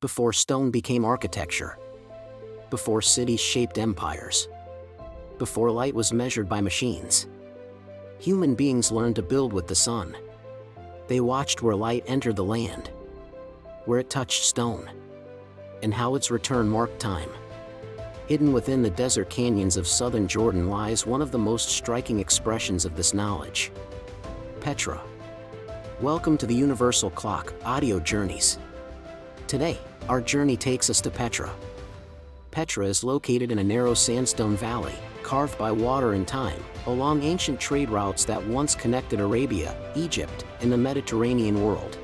Before stone became architecture. Before cities shaped empires. Before light was measured by machines. Human beings learned to build with the sun. They watched where light entered the land, where it touched stone, and how its return marked time. Hidden within the desert canyons of southern Jordan lies one of the most striking expressions of this knowledge. Petra. Welcome to the Universal Clock Audio Journeys. Today, our journey takes us to Petra. Petra is located in a narrow sandstone valley, carved by water and time, along ancient trade routes that once connected Arabia, Egypt, and the Mediterranean world.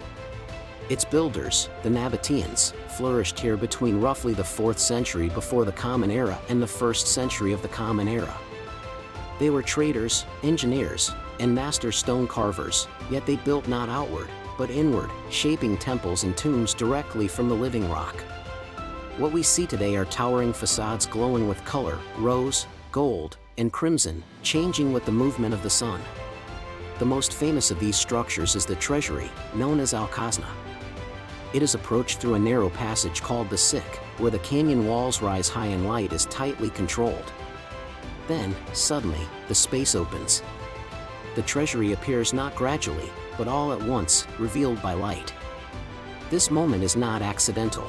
Its builders, the Nabataeans, flourished here between roughly the 4th century before the Common Era and the 1st century of the Common Era. They were traders, engineers, and master stone carvers, yet they built not outward, but inward, shaping temples and tombs directly from the living rock. What we see today are towering facades glowing with color, rose, gold, and crimson, changing with the movement of the sun. The most famous of these structures is the Treasury, known as Al-Khazna. It is approached through a narrow passage called the Siq, where the canyon walls rise high and light is tightly controlled. Then, suddenly, the space opens. The Treasury appears not gradually, but all at once, revealed by light. This moment is not accidental.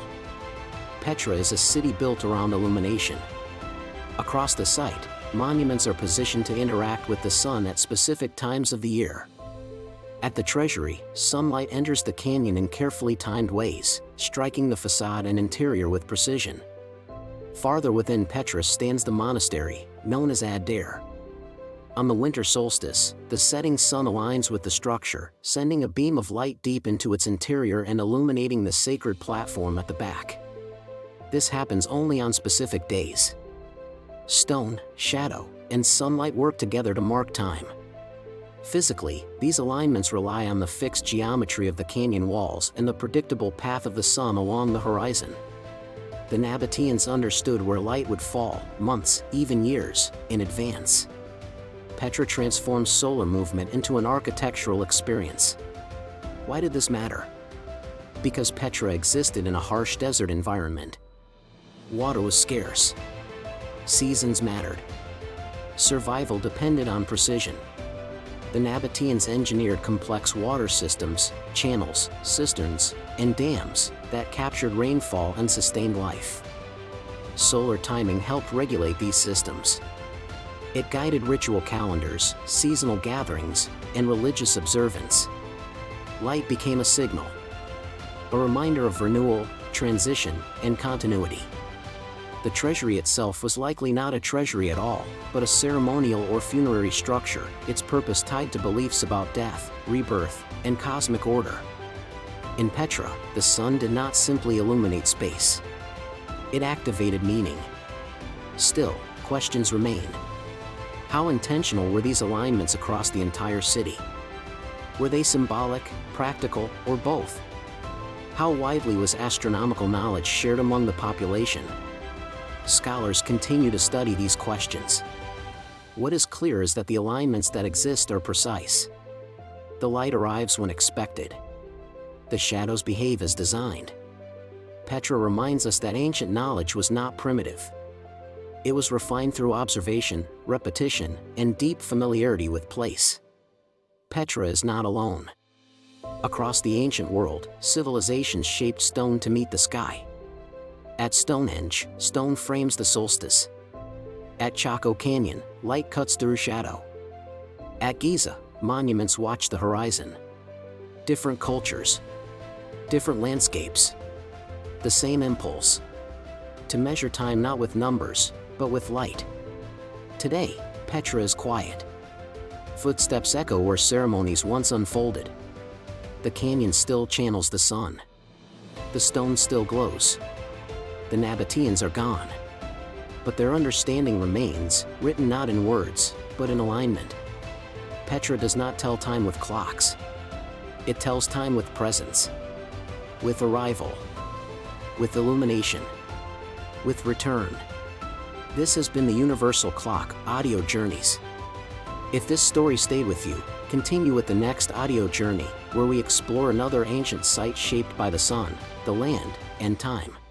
Petra is a city built around illumination. Across the site, monuments are positioned to interact with the sun at specific times of the year. At the Treasury, sunlight enters the canyon in carefully timed ways, striking the facade and interior with precision. Farther within Petra stands the monastery, known as Ad-Dair. On the winter solstice, the setting sun aligns with the structure, sending a beam of light deep into its interior and illuminating the sacred platform at the back. This happens only on specific days. Stone, shadow, and sunlight work together to mark time. Physically, these alignments rely on the fixed geometry of the canyon walls and the predictable path of the sun along the horizon. The Nabataeans understood where light would fall, months, even years, in advance. Petra transforms solar movement into an architectural experience. Why did this matter? Because Petra existed in a harsh desert environment. Water was scarce. Seasons mattered. Survival depended on precision. The Nabataeans engineered complex water systems, channels, cisterns, and dams that captured rainfall and sustained life. Solar timing helped regulate these systems. It guided ritual calendars, seasonal gatherings, and religious observance. Light became a signal, a reminder of renewal, transition, and continuity. The treasury itself was likely not a treasury at all, but a ceremonial or funerary structure, its purpose tied to beliefs about death, rebirth, and cosmic order. In Petra, the sun did not simply illuminate space. It activated meaning. Still, questions remain. How intentional were these alignments across the entire city? Were they symbolic, practical, or both? How widely was astronomical knowledge shared among the population? Scholars continue to study these questions. What is clear is that the alignments that exist are precise. The light arrives when expected. The shadows behave as designed. Petra reminds us that ancient knowledge was not primitive. It was refined through observation, repetition, and deep familiarity with place. Petra is not alone. Across the ancient world, civilizations shaped stone to meet the sky. At Stonehenge, stone frames the solstice. At Chaco Canyon, light cuts through shadow. At Giza, monuments watch the horizon. Different cultures. Different landscapes. The same impulse. To measure time not with numbers, but with light. Today, Petra is quiet. Footsteps echo where ceremonies once unfolded. The canyon still channels the sun. The stone still glows. The Nabataeans are gone. But their understanding remains, written not in words, but in alignment. Petra does not tell time with clocks. It tells time with presence. With arrival. With illumination. With return. This has been the Universal Clock Audio Journeys. If this story stayed with you, continue with the next audio journey, where we explore another ancient site shaped by the sun, the land, and time.